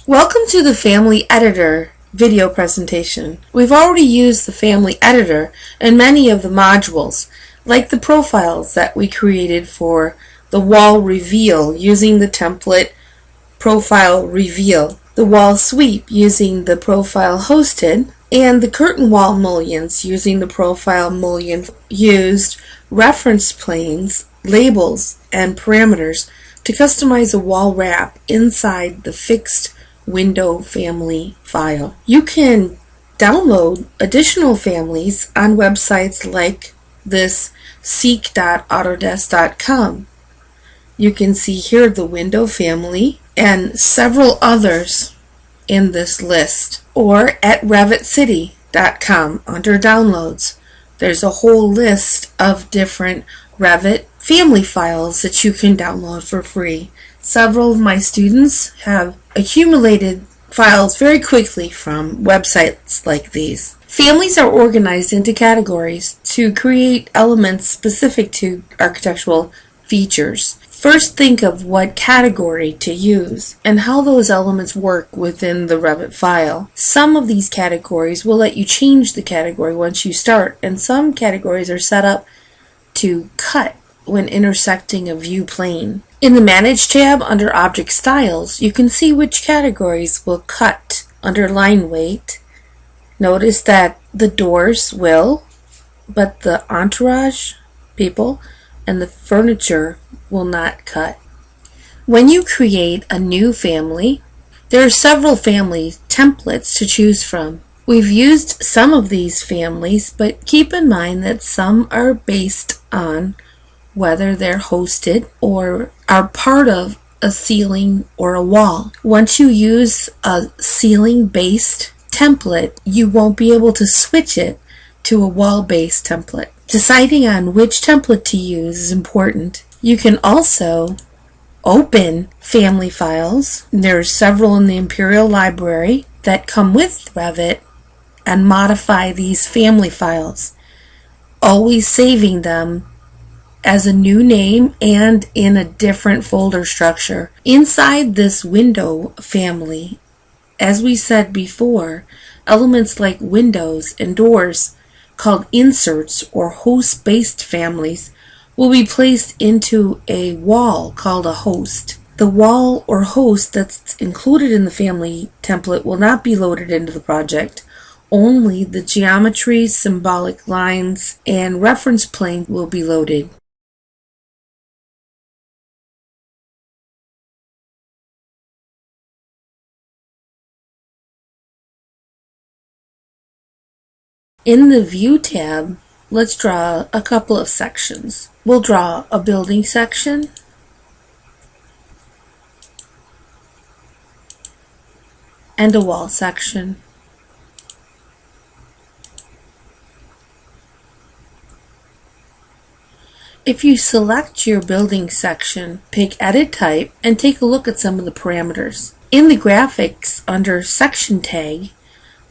Welcome to the Family Editor video presentation. We've already used the Family Editor in many of the modules, like the profiles that we created for the wall reveal using the template Profile Reveal, the wall sweep using the Profile Hosted, and the curtain wall mullions using the Profile Mullion used reference planes, labels, and parameters to customize a wall wrap inside the fixed window family file. You can download additional families on websites like this seek.autodesk.com. You can see here the window family and several others in this list, or at revitcity.com under downloads. There's a whole list of different Revit family files that you can download for free. Several of my students have accumulated files very quickly from websites like these. Families are organized into categories to create elements specific to architectural features. First, think of what category to use and how those elements work within the Revit file. Some of these categories will let you change the category once you start, and some categories are set up to cut when intersecting a view plane. In the Manage tab under Object Styles, you can see which categories will cut under line weight. Notice that the doors will, but the entourage, people, and the furniture will not cut. When you create a new family, there are several family templates to choose from. We've used some of these families, but keep in mind that some are based on whether they're hosted or are part of a ceiling or a wall. Once you use a ceiling-based template, you won't be able to switch it to a wall-based template. Deciding on which template to use is important. You can also open family files. There are several in the Imperial Library that come with Revit and modify these family files, always saving them as a new name and in a different folder structure. Inside this window family, as we said before, elements like windows and doors called inserts or host-based families will be placed into a wall called a host. The wall or host that's included in the family template will not be loaded into the project. Only the geometry, symbolic lines, and reference plane will be loaded. In the View tab, let's draw a couple of sections. We'll draw a building section, and a wall section. If you select your building section, pick Edit Type and take a look at some of the parameters. In the graphics under Section Tag,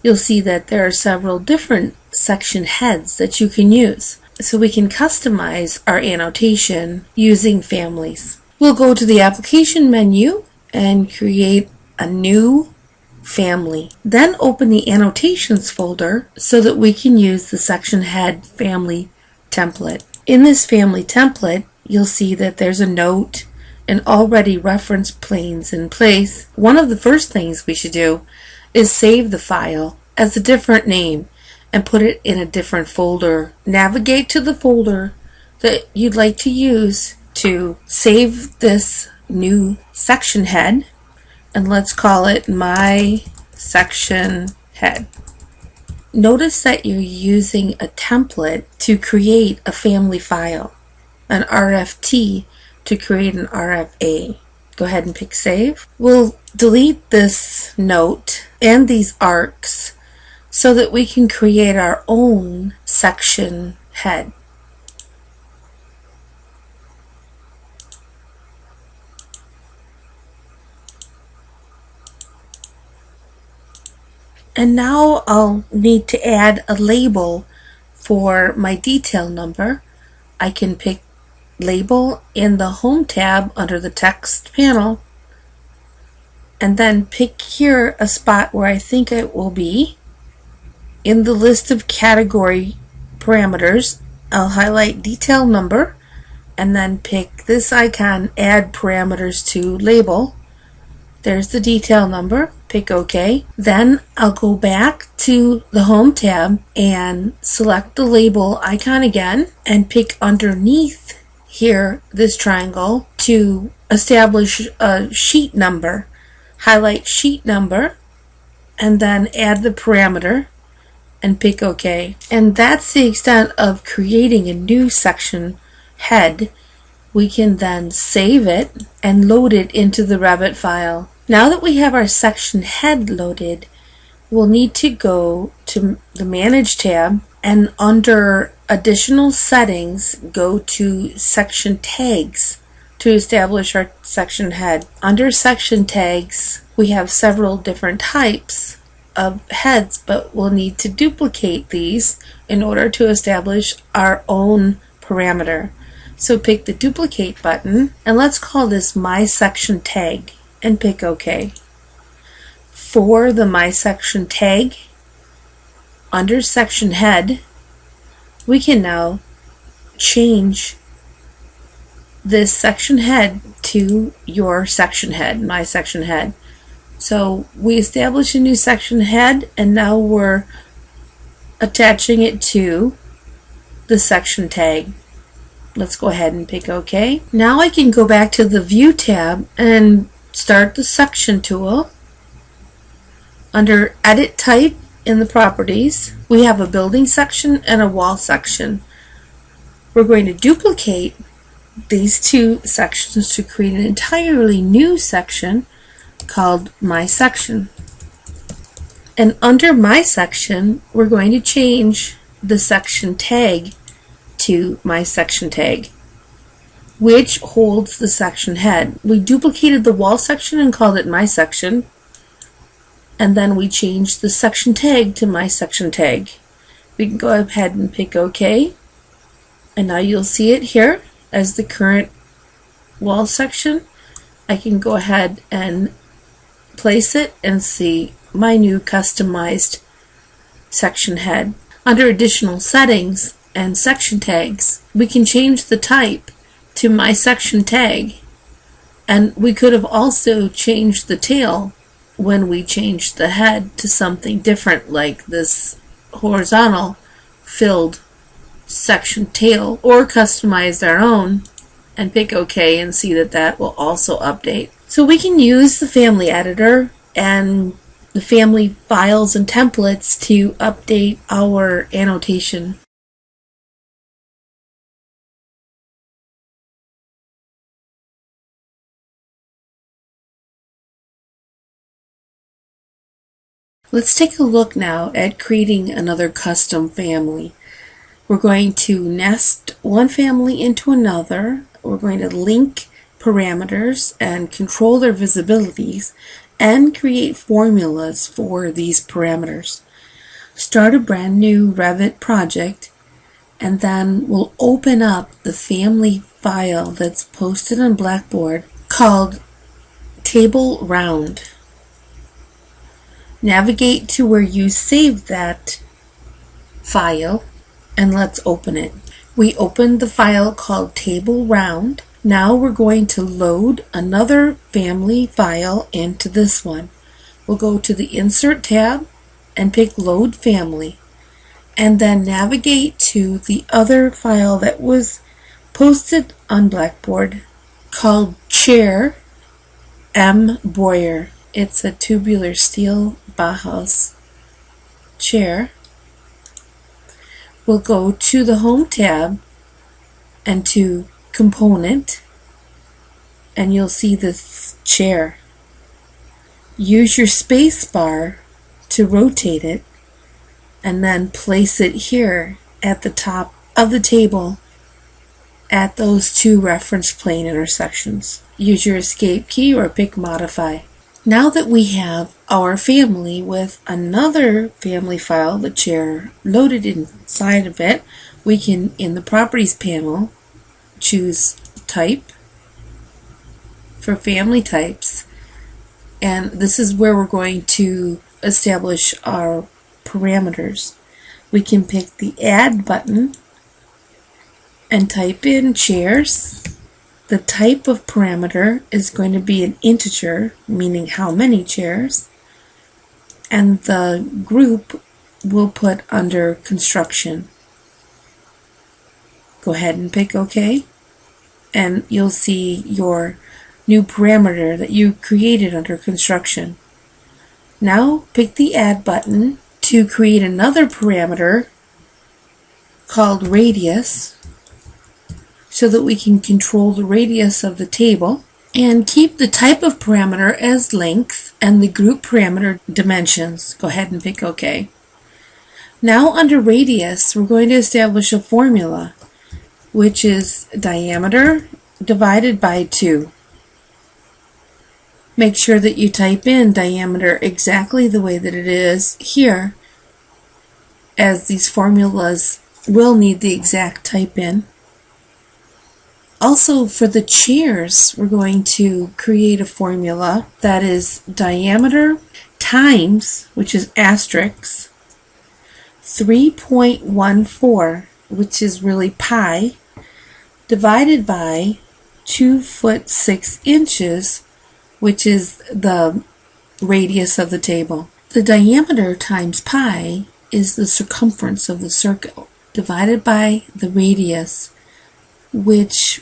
you'll see that there are several different section heads that you can use. So we can customize our annotation using families. We'll go to the Application menu and create a new family. Then open the Annotations folder so that we can use the section head family template. In this family template, you'll see that there's a note and already reference planes in place. One of the first things we should do is save the file as a different name and put it in a different folder. Navigate to the folder that you'd like to use to save this new section head, and let's call it My Section Head. Notice that you're using a template to create a family file, an RFT to create an RFA. Go ahead and pick Save. We'll delete this note and these arcs so that we can create our own section head. And now I'll need to add a label for my detail number. I can pick Label in the Home tab under the Text panel and then pick here a spot where I think it will be. In the list of category parameters, I'll highlight detail number and then pick this icon, add parameters to label. There's the detail number, pick OK. Then I'll go back to the Home tab and select the label icon again and pick underneath here this triangle to establish a sheet number. Highlight sheet number and then add the parameter and pick OK. And that's the extent of creating a new section head. We can then save it and load it into the Revit file. Now that we have our section head loaded, we'll need to go to the Manage tab and under Additional Settings, go to Section Tags to establish our section head. Under section tags, we have several different types of heads, but we'll need to duplicate these in order to establish our own parameter. So pick the duplicate button and let's call this My Section Tag and pick OK. For the My Section Tag, under section head, we can now change this section head to your section head, My Section Head. So we establish a new section head and now we're attaching it to the section tag. Let's go ahead and pick OK. Now I can go back to the View tab and start the section tool. Under Edit Type in the Properties, we have a building section and a wall section. We're going to duplicate these two sections to create an entirely new section called My Section. And under My Section, we're going to change the section tag to My Section Tag, which holds the section head. We duplicated the wall section and called it My Section, and then we changed the section tag to My Section Tag. We can go ahead and pick OK, and now you'll see it here as the current wall section. I can go ahead and place it and see my new customized section head. Under Additional Settings and Section Tags, we can change the type to My Section Tag, and we could have also changed the tail when we changed the head to something different, like this horizontal filled section tail, or customized our own and pick OK and see that that will also update. So we can use the family editor and the family files and templates to update our annotation. Let's take a look now at creating another custom family. We're going to nest one family into another. We're going to link parameters and control their visibilities and create formulas for these parameters. Start a brand new Revit project and then we'll open up the family file that's posted on Blackboard called Table Round. Navigate to where you saved that file and let's open it. We opened the file called Table Round. Now we're going to load another family file into this one. We'll go to the Insert tab and pick Load Family, and then navigate to the other file that was posted on Blackboard called Chair M. Boyer. It's a tubular steel Bauhaus chair. We'll go to the Home tab and to Component, and you'll see this chair. Use your space bar to rotate it and then place it here at the top of the table at those two reference plane intersections. Use your Escape key or pick Modify. Now that we have our family with another family file, the chair, loaded inside of it, we can, in the Properties panel, choose Type for family types And this is where we're going to establish our parameters. We can pick the Add button and type in chairs. The type of parameter is going to be an integer, meaning how many chairs. And the group we'll put under construction. Go ahead and pick OK, and you'll see your new parameter that you created under construction. Now pick the Add button to create another parameter called radius, so that we can control the radius of the table, and keep the type of parameter as length and the group parameter dimensions. Go ahead and pick OK. Now under radius, we're going to establish a formula, which is diameter divided by 2. Make sure that you type in diameter exactly the way that it is here, as these formulas will need the exact type in. Also, for the chairs, we're going to create a formula that is diameter times, which is asterisk, 3.14, which is really pi, divided by 2 foot 6 inches, which is the radius of the table. The diameter times pi is the circumference of the circle, divided by the radius, which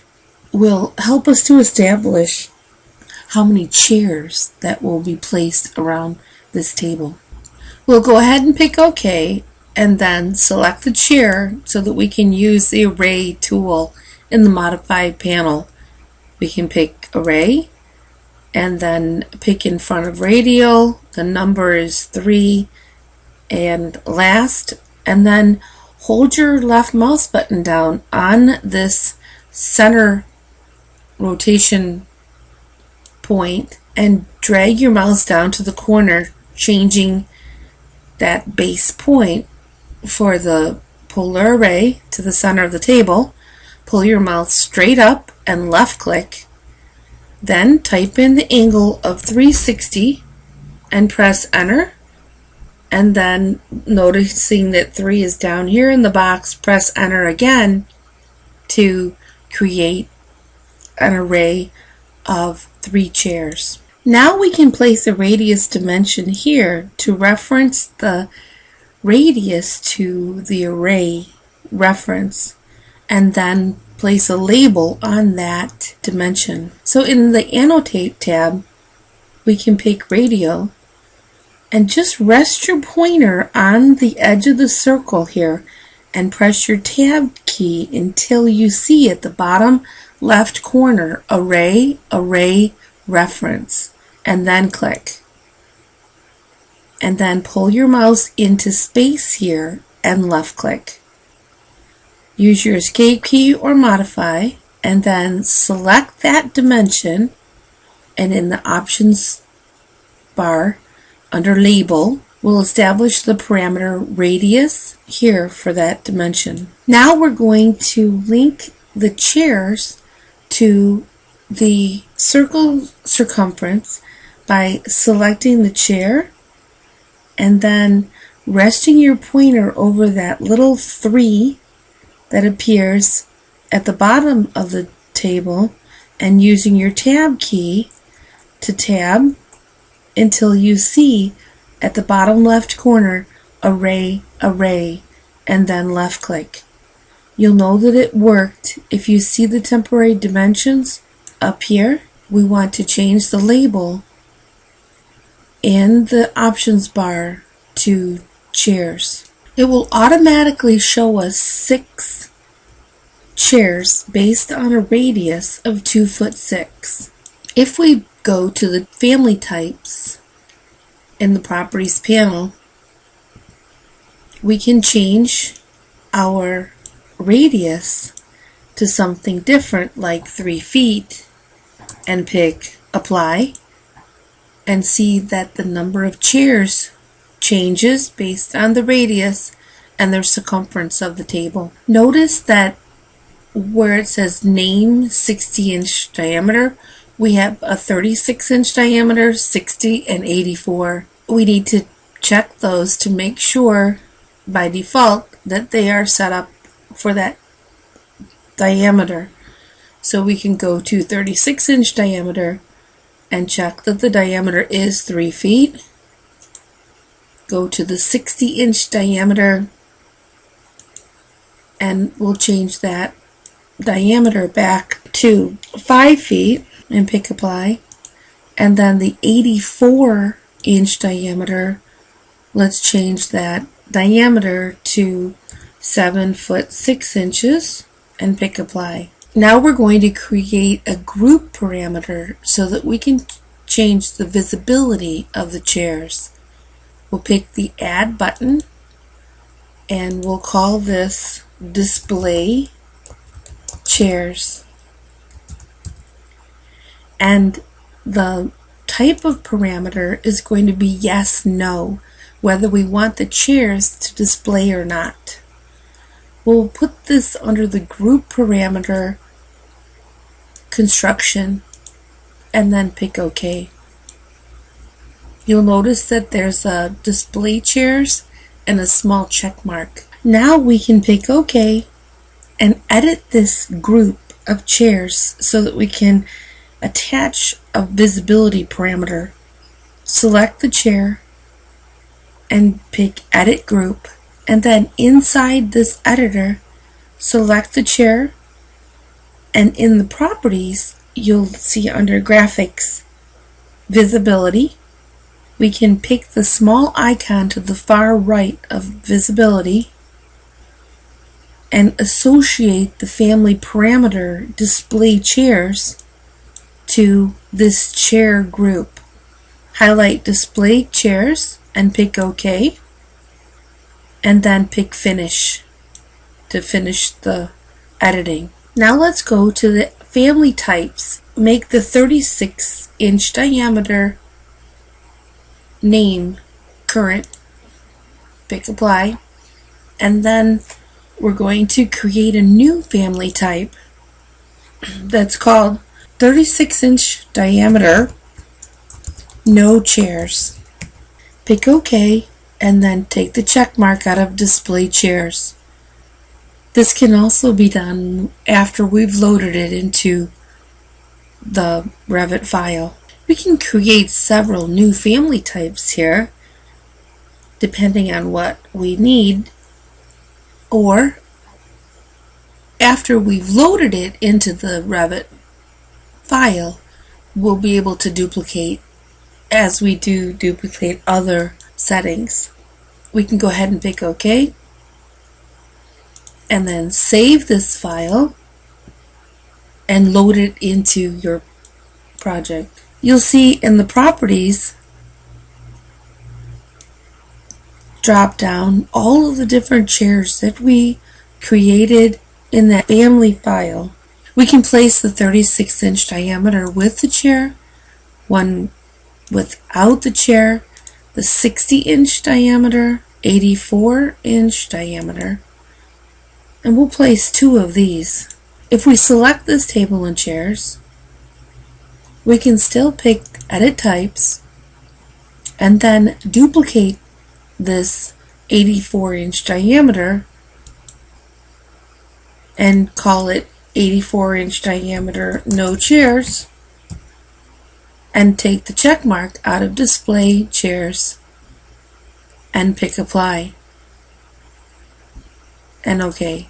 will help us to establish how many chairs that will be placed around this table. We'll go ahead and pick OK, and then select the chair so that we can use the Array tool in the modified panel. We can pick Array and then pick in front of radial, the number is 3, and last, and then hold your left mouse button down on this center rotation point and drag your mouse down to the corner, changing that base point for the polar array to the center of the table. Pull your mouse straight up and left click, then type in the angle of 360 and press enter, and then noticing that 3 is down here in the box, press enter again to create an array of 3 chairs. Now we can place a radius dimension here to reference the radius to the array reference, and then place a label on that dimension. So in the Annotate tab, we can pick radial and just rest your pointer on the edge of the circle here and press your tab key until you see at the bottom left corner array reference, and then click. And then pull your mouse into space here and left click. Use your escape key or modify, and then select that dimension, and in the options bar under label we'll establish the parameter radius here for that dimension. Now we're going to link the chairs to the circle circumference by selecting the chair and then resting your pointer over that little 3 that appears at the bottom of the table and using your tab key to tab until you see at the bottom left corner array, and then left click. You'll know that it worked if you see the temporary dimensions up here. We want to change the label in the options bar to chairs. It will automatically show us 6 chairs based on a radius of 2 foot 6. If we go to the family types in the properties panel, we can change our radius to something different like 3 feet and pick apply, and see that the number of chairs changes based on the radius and the circumference of the table. Notice that where it says name 60-inch diameter, We have a 36-inch diameter, 60, and 84. We need to check those to make sure by default that they are set up for that diameter. So we can go to 36-inch diameter and check that the diameter is 3 feet. Go to the 60-inch diameter and we'll change that diameter back to 5 feet and pick apply. And then the 84-inch diameter, let's change that diameter to 7 foot 6 inches and pick apply. Now we're going to create a group parameter so that we can change the visibility of the chairs. We'll pick the add button and we'll call this display chairs. And the type of parameter is going to be yes, no, whether we want the chairs to display or not. We'll put this under the group parameter construction and then pick OK. You'll notice that there's a display chairs and a small check mark. Now we can pick OK and edit this group of chairs so that we can attach a visibility parameter. Select the chair and pick edit group, and then inside this editor select the chair, and in the properties you'll see under graphics visibility we can pick the small icon to the far right of visibility and associate the family parameter display chairs to this chair group. Highlight display chairs and pick OK, and then pick finish to finish the editing. Now let's go to the family types. Make the 36-inch diameter name current, pick apply, and then we're going to create a new family type that's called 36-inch diameter no chairs. Pick OK and then take the check mark out of display chairs. This can also be done after we've loaded it into the Revit file. We can create several new family types here depending on what we need, or after we've loaded it into the Revit file we'll be able to duplicate as we do duplicate other settings. We can go ahead and pick OK and then save this file and load it into your project. You'll see in the properties drop down all of the different chairs that we created in that family file. We can place the 36-inch diameter with the chair, one without the chair, the 60-inch diameter, 84-inch diameter, and we'll place 2 of these. If we select this table and chairs, we can still pick edit types and then duplicate this 84-inch diameter and call it 84-inch diameter no chairs and take the check mark out of display chairs and pick apply and OK.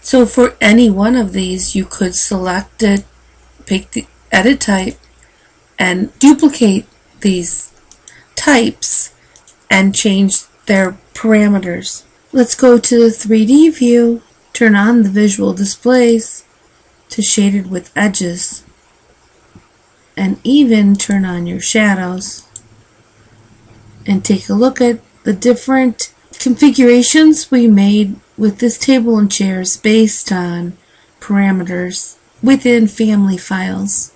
So for any one of these you could select it, pick the edit type and duplicate these types and change their parameters. Let's go to the 3D view, turn on the visual displays to shaded with edges, and even turn on your shadows and take a look at the different configurations we made with this table and chairs based on parameters within family files.